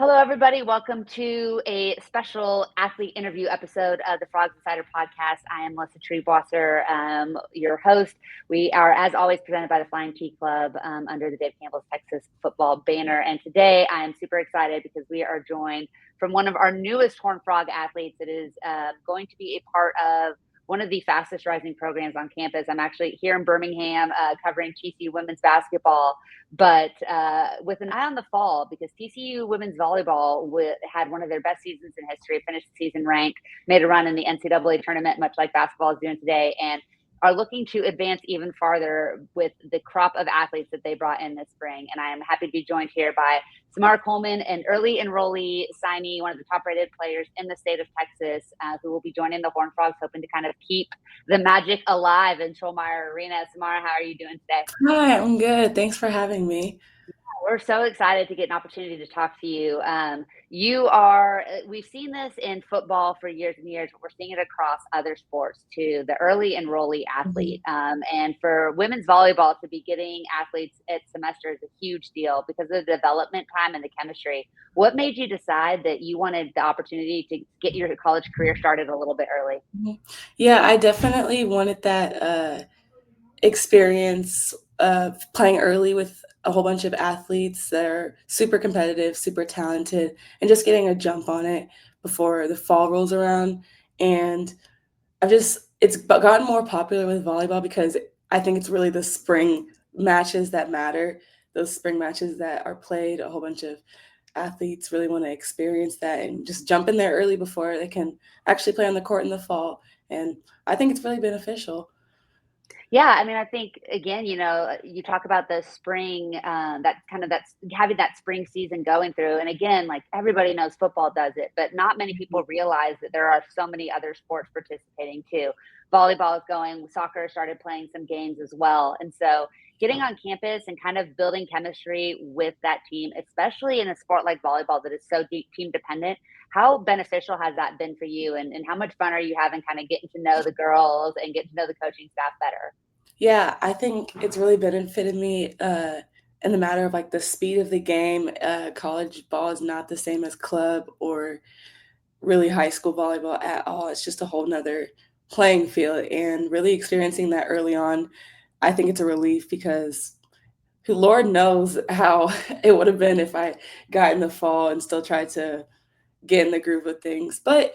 Hello, everybody. Welcome to a special athlete interview episode of the Frogs Insider podcast. I am Melissa Triebwasser, your host. We are, as always, presented by the Flying T Club under the Dave Campbell's Texas football banner. And today I am super excited because we are joined from one of our newest Horned Frog athletes that is going to be a part of one of the fastest rising programs on campus. I'm actually here in Birmingham covering TCU women's basketball, but with an eye on the fall because TCU women's volleyball had one of their best seasons in history, finished the season ranked, made a run in the NCAA tournament, much like basketball is doing today, and are looking to advance even farther with the crop of athletes that they brought in this spring. And I am happy to be joined here by Samara Coleman, an early enrollee signee, one of the top rated players in the state of Texas, who will be joining the Horned Frogs, hoping to kind of keep the magic alive in Trollmeyer Arena. Samara, how are you doing today? Hi, I'm good. Thanks for having me. We're so excited to get an opportunity to talk to you. We've seen this in football for years and years, but we're seeing it across other sports too, the early enrollee athlete. Mhm. And for women's volleyball to be getting athletes at semester is a huge deal because of the development time and the chemistry. What made you decide that you wanted the opportunity to get your college career started a little bit early? Mhm. Yeah, I definitely wanted that experience of playing early with a whole bunch of athletes that are super competitive, super talented, and just getting a jump on it before the fall rolls around. And it's gotten more popular with volleyball because I think it's really the spring matches that matter. Those spring matches that are played, a whole bunch of athletes really want to experience that and just jump in there early before they can actually play on the court in the fall. And I think it's really beneficial. Yeah, I mean, I think again, you talk about the spring, that's having that spring season going through. And again, like everybody knows football does it, but not many people realize that there are so many other sports participating too. Volleyball is going, soccer started playing some games as well. And so getting on campus and kind of building chemistry with that team, especially in a sport like volleyball that is so deep team dependent, how beneficial has that been for you? And how much fun are you having kind of getting to know the girls and getting to know the coaching staff better? Yeah, I think it's really benefited me in the matter of like the speed of the game. College ball is not the same as club or really high school volleyball at all. It's just a whole nother playing field. And really experiencing that early on, I think it's a relief because Lord knows how it would have been if I got in the fall and still tried to get in the groove of things. But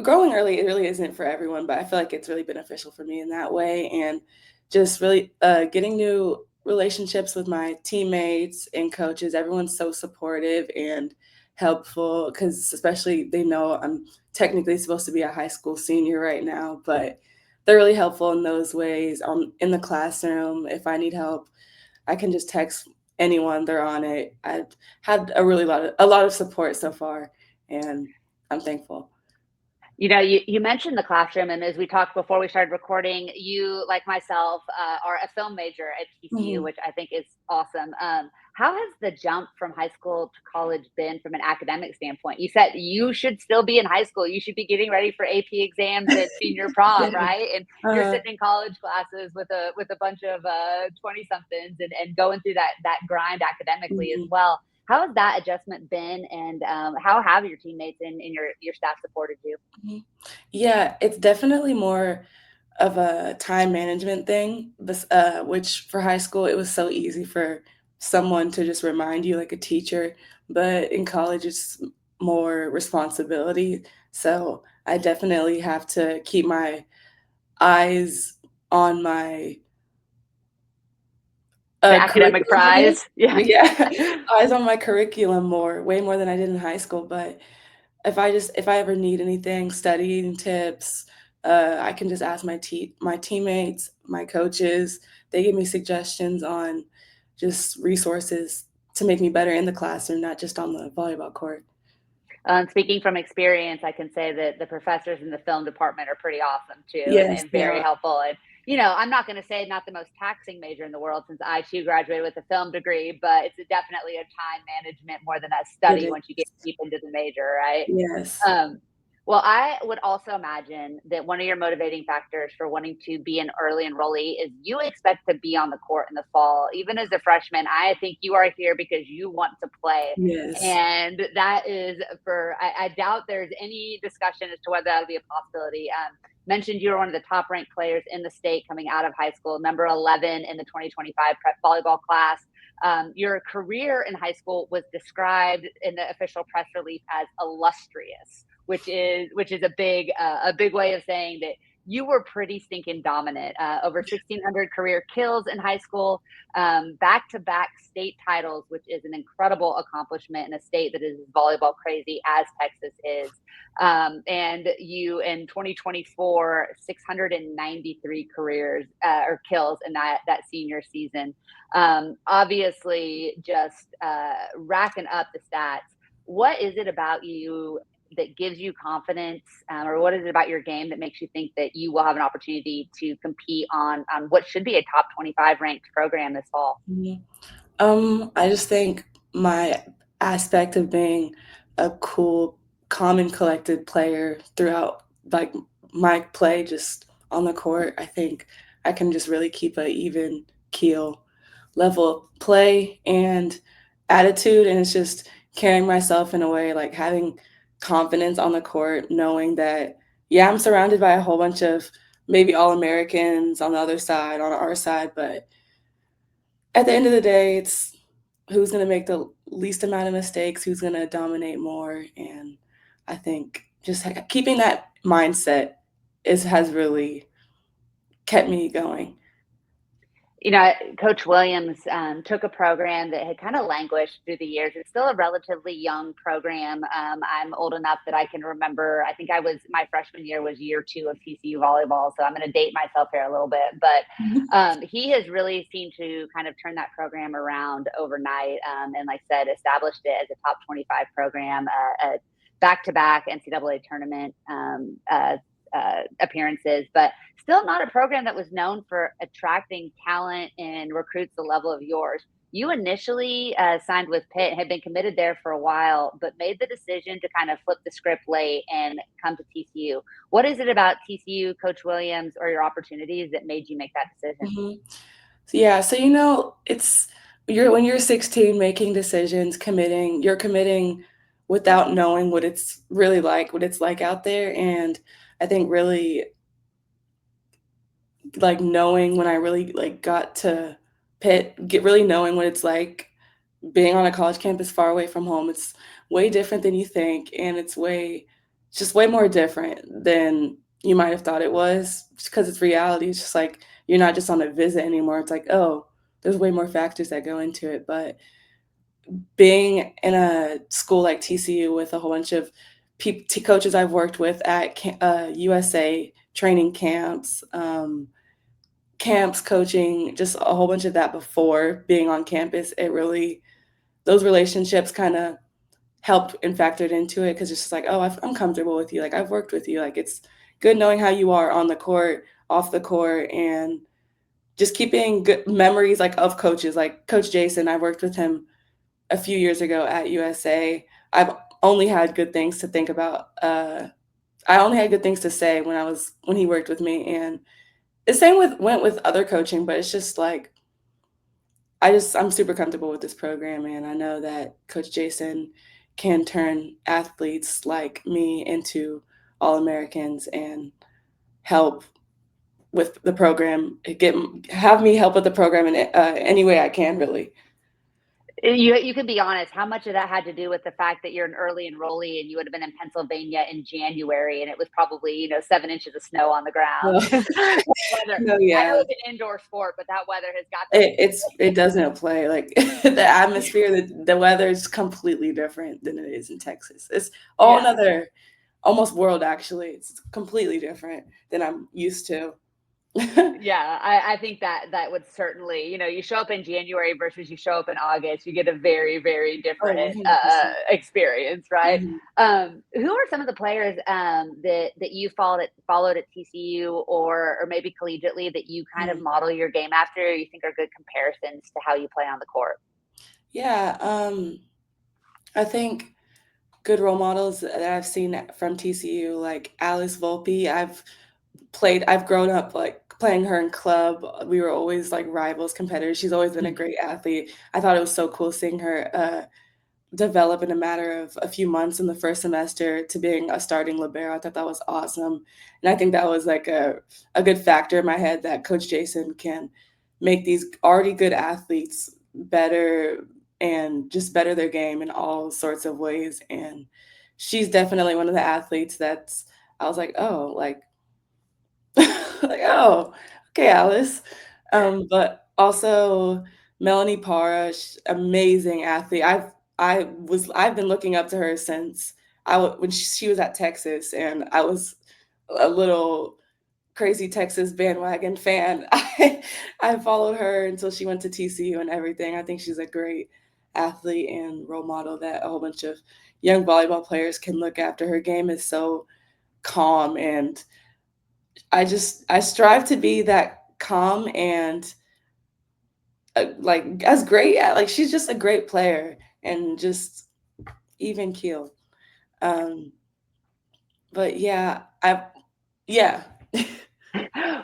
growing early, it really isn't for everyone, but I feel like it's really beneficial for me in that way. And just really getting new relationships with my teammates and coaches. Everyone's so supportive and helpful because, especially, they know I'm technically supposed to be a high school senior right now, but they're really helpful in those ways. In the classroom, if I need help, I can just text anyone, they're on it. I've had a lot of support so far, and I'm thankful. You mentioned the classroom, and as we talked before we started recording, you, like myself, are a film major at TCU, Mhm. which I think is awesome. How has the jump from high school to college been from an academic standpoint? You said you should still be in high school. You should be getting ready for AP exams at senior prom, Yeah. right? And you're Uh-huh. sitting in college classes with a bunch of 20 somethings and going through that grind academically as Mhm. well. How has that adjustment been, and how have your teammates and your staff supported you? Mhm. Yeah, it's definitely more of a time management thing, which for high school, it was so easy for someone to just remind you, like a teacher, but in college, it's more responsibility. So I definitely have to keep my eyes on my The academic curriculum, I guess? prize. Yeah. Yeah, eyes on my curriculum more, way more than I did in high school, but if I ever need anything, studying tips, I can just ask my teammates, my coaches. They give me suggestions on just resources to make me better in the classroom, not just on the volleyball court. Speaking from experience, I can say that the professors in the film department are pretty awesome too Yes, and they very are. helpful. And, I'm not going to say not the most taxing major in the world since I too graduated with a film degree, but it's definitely a time management more than a It study is. once you get deep into the major, right? Yes. Um, Well, I would also imagine that one of your motivating factors for wanting to be an early enrollee is you expect to be on the court in the fall. Even as a freshman, I think you are here because you want to play. Yes. And that is I doubt there's any discussion as to whether that would be a possibility. Mentioned you were one of the top ranked players in the state coming out of high school, number 11 in the 2025 prep volleyball class. Your career in high school was described in the official press release as illustrious, which is a big way of saying that you were pretty stinking dominant. Over 1,600 career kills in high school, back-to-back state titles, which is an incredible accomplishment in a state that is volleyball crazy as Texas is. And you in 2024, 693 careers or kills in that senior season. Obviously, just racking up the stats. What is it about you that gives you confidence, or what is it about your game that makes you think that you will have an opportunity to compete on what should be a top 25 ranked program this fall? Mhm. I just think my aspect of being a cool, calm and collected player throughout like my play just on the court, I think I can just really keep a even keel level of play and attitude, and it's just carrying myself in a way like having confidence on the court, knowing that yeah, I'm surrounded by a whole bunch of maybe all Americans on the other side, on our side, but at the end of the day, it's who's gonna make the least amount of mistakes, who's gonna dominate more, and I think just keeping that mindset is has really kept me going. You know, Coach Williams took a program that had kind of languished through the years. It's still a relatively young program. I'm old enough that I can remember. I think my freshman year was year 2 of TCU volleyball, so I'm going to date myself here a little bit. But he has really seemed to kind of turn that program around overnight, and like I said, established it as a top 25 program, back-to-back NCAA tournament appearances, but still not a program that was known for attracting talent and recruits the level of yours. You initially signed with Pitt, had been committed there for a while, but made the decision to kind of flip the script late and come to TCU. What is it about TCU, Coach Williams, or your opportunities that made you make that decision? Mhm. Yeah, so, it's when you're 16 making decisions, you're committing without knowing what it's like out there, and I think really like knowing when I really like got to Pitt, get really knowing what it's like being on a college campus far away from home. It's way different than you think, and it's just way more different than you might have thought it was. Because it's reality. It's just like you're not just on a visit anymore. It's like, oh, there's way more factors that go into it. But being in a school like TCU with a whole bunch of coaches I've worked with at USA training camps, coaching, just a whole bunch of that before being on campus, it really those relationships kinda helped and factored into it because it's just like, "Oh, I'm comfortable with you, like, I've worked with you, like, it's good knowing how you are on the court, off the court," and just keeping good memories, like, of coaches, like Coach Jason, I worked with him a few years ago at USA. I've only had good things to think about, I only had good things to say when he worked with me, and the same went with other coaching, but it's just like I'm super comfortable with this program, and I know that Coach Jason can turn athletes like me into All-Americans and help with the program, have me help with the program in any way I can, really. You can be honest. How much of that had to do with the fact that you're an early enrollee and you would have been in Pennsylvania in January and it was probably 7 inches of snow on the ground? No, Weather. no, I know yeah. it's an indoor sport, but that weather has got to be. It doesn't play, like, the atmosphere, the weather is completely different than it is in Texas. It's all Yeah. another almost world, actually. It's completely different than I'm used to. Yeah, I think that would certainly, you show up in January versus you show up in August, you get a very, very Oh, different 100%. experience, right? Mhm. Who are some of the players that you followed at TCU or maybe collegiately that you kind of Mm. model your game after, or you think are good comparisons to how you play on the court? Yeah, I think good role models that I've seen from TCU, like Alice Volpe. I've grown up like playing her in club. We were always like rivals, competitors. She's always been a great athlete. I thought it was so cool seeing her develop in a matter of a few months in the first semester to being a starting libero. I thought that was awesome. And I think that was like a good factor in my head that Coach Jason can make these already good athletes better and just better their game in all sorts of ways. And she's definitely one of the athletes that's I was like, oh, like like, oh, okay, Alice. But also Melanie Parra, amazing athlete. I've been looking up to her since when she was at Texas, and I was a little crazy Texas bandwagon fan. I followed her until she went to TCU and everything. I think she's a great athlete and role model that a whole bunch of young volleyball players can look after. Her game is so calm, and I strive to be that calm and like as great at like she's just a great player and just even keel. Um, but yeah.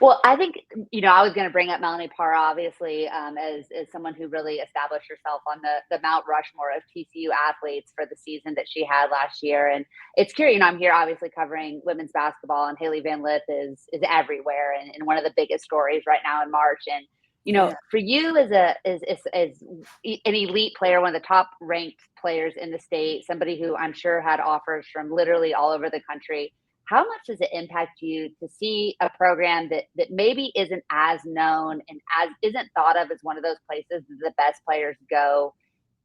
Well, I think, I was going to bring up Melanie Parra, obviously, as someone who really established herself on the Mount Rushmore of TCU athletes for the season that she had last year. And it's curious, I'm here obviously covering women's basketball, and Haley Van Lith is everywhere and one of the biggest stories right now in March. And, Yeah. for you as an elite player, one of the top ranked players in the state, somebody who I'm sure had offers from literally all over the country, how much does it impact you to see a program that maybe isn't as known and as isn't thought of as one of those places that the best players go,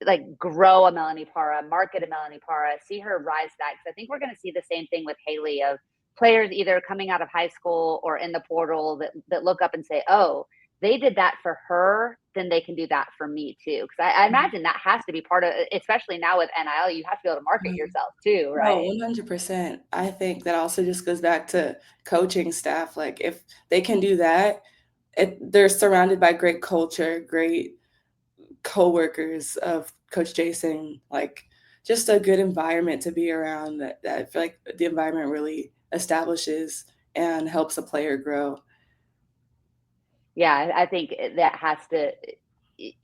like grow a Melanie Parra, market a Melanie Parra, see her rise to that? Because I think we're going to see the same thing with Haley, of players either coming out of high school or in the portal that look up and say, oh, they did that for her, then they can do that for me too. Because I imagine that has to be part of, especially now with NIL, you have to be able to market Mhm. yourself too, No, right? 100%. I think that also just goes back to coaching staff. Like if they can do that, they're surrounded by great culture, great coworkers of Coach Jason, like just a good environment to be around that I feel like the environment really establishes and helps a player grow. Yeah, I think that has to,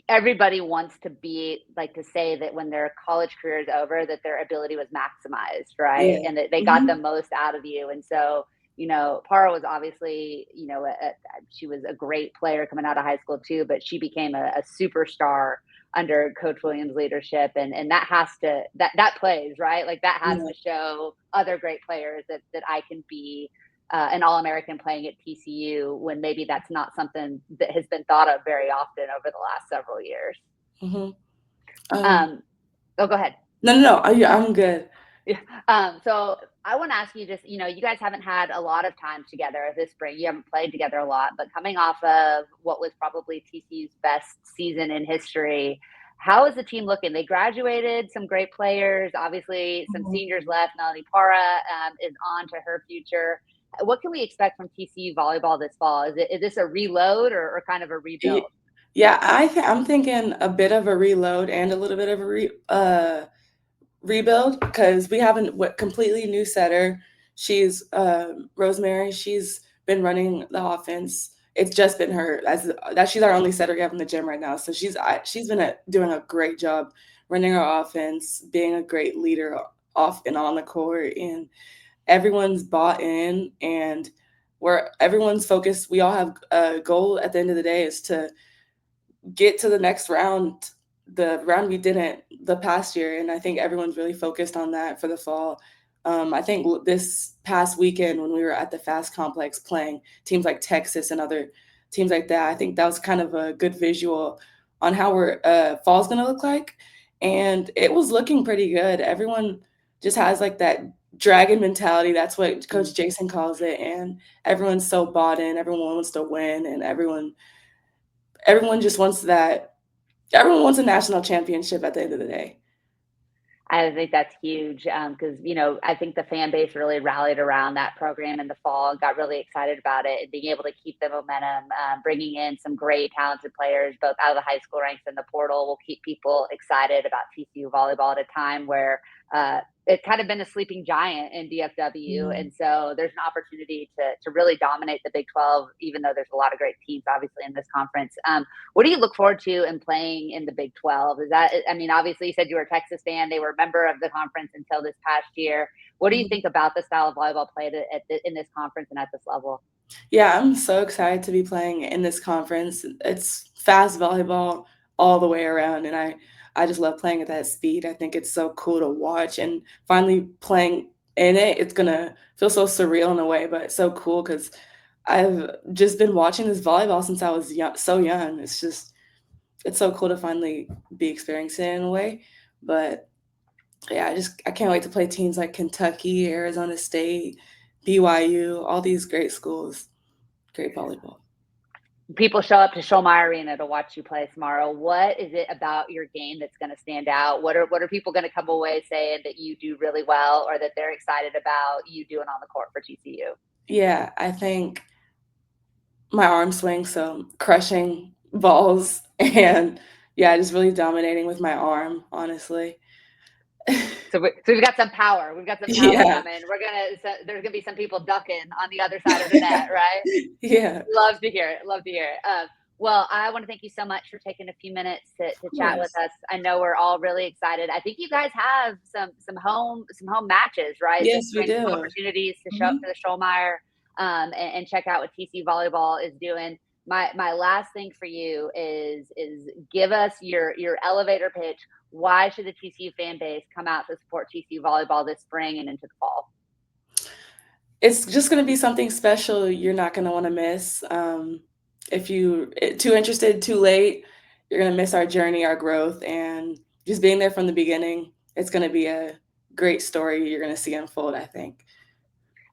everybody wants to be like, to say that when their college career is over, that their ability was maximized, right? Yeah. And that they got the Mhm. most out of you. And so, Parra was obviously, she was a great player coming out of high school too, but she became a superstar under Coach Williams' leadership. And that has to, that plays, right? Like that has Yeah. to show other great players that I can be an All-American playing at TCU, when maybe that's not something that has been thought of very often over the last several years. Mhm. Um, Um, oh, go ahead. no. I'm good. Yeah. So I want to ask you, just, you guys haven't had a lot of time together this spring. You haven't played together a lot, but coming off of what was probably TCU's best season in history, how is the team looking? They graduated some great players, obviously some Mhm. seniors left. Melanie Parra is on to her future. What can we expect from TCU volleyball this fall? Is this a reload or kind of a Y- rebuild? Yeah, I'm thinking a bit of a reload and a little bit of a rebuild because we have a completely new setter. She's Rosemary. She's been running the offense. It's just been her as that. She's our only setter we have in the gym right now. So she's been doing a great job running our offense, being a great leader off and on the court, and everyone's bought in and where everyone's focused. We all have a goal at the end of the day is to get to the next round, the round we didn't the past year, and I think everyone's really focused on that for the fall. I think this past weekend when we were at the Fast Complex playing teams like Texas and other teams like that, I think that was kind of a good visual on how we're fall's going to look like, and it was looking pretty good. Everyone just has like that dragon mentality. That's what Coach Jason calls it, and everyone's so bought in. Everyone wants to win, and everyone just wants that. Everyone wants a national championship at the end of the day. I think that's huge because, I think the fan base really rallied around that program in the fall and got really excited about it, and being able to keep the momentum, bringing in some great talented players, both out of the high school ranks and the portal, will keep people excited about TCU volleyball at a time where it's kind of been a sleeping giant in DFW. Mhm. And so there's an opportunity to really dominate the Big 12, even though there's a lot of great teams, obviously, in this conference. What do you look forward to in playing in the Big 12? Is that, I mean, obviously, you said you were a Texas fan. They were a member of the conference until this past year. What do you Mhm. think about the style of volleyball played in this conference and at this level? Yeah, I'm so excited to be playing in this conference. It's fast volleyball all the way around, and I just love playing at that speed. I think it's so cool to watch, and finally playing in it, it's gonna feel so surreal in a way, but so cool because I've just been watching this volleyball since I was so young. It's so cool to finally be experiencing it in a way. But yeah, I can't wait to play teams like Kentucky, Arizona State, BYU, all these great schools. Great volleyball. People show up to Schollmeyer Arena to watch you play tomorrow. What is it about your game that's going to stand out? What are people going to come away saying that you do really well, or that they're excited about you doing on the court for TCU? Yeah, I think my arm swing, so crushing balls and yeah, just really dominating with my arm, honestly. So we've got some power. We've got some power Yeah. coming. There's gonna be some people ducking on the other side of the net, right? Yeah, Love to hear it. Love to hear it. Well, I want to thank you so much for taking a few minutes to of chat with course. us. I know we're all really excited. I think you guys have some home matches, right? Some Yes, we training do. opportunities to show up Mhm. to the Schollmeyer, and check out what TC Volleyball is doing. My last thing for you is give us your elevator pitch. Why should the TCU fan base come out to support TCU Volleyball this spring and into the fall? It's just gonna be something special you're not gonna wanna miss. If you too interested too late, you're gonna miss our journey, our growth, and just being there from the beginning, it's gonna be a great story you're gonna see unfold, I think.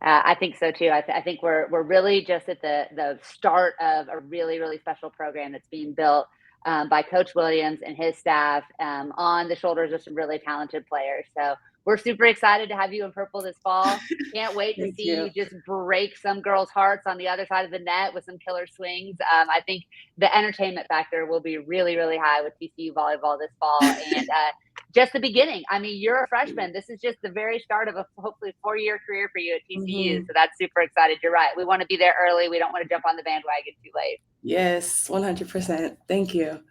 I think so too. I think we're really just at the start of a really special program that's being built by Coach Williams and his staff, on the shoulders of some really talented players. So we're super excited to have you in purple this fall. Can't wait to Thank see you. you just break some girls' hearts on the other side of the net with some killer swings. I think the entertainment factor will be really high with TCU volleyball this fall, and just the beginning. I mean, you're a freshman. This is just the very start of a hopefully 4-year career for you at TCU. Mhm. So that's super excited. You're right. We want to be there early. We don't want to jump on the bandwagon too late. Yes, 100%. Thank you.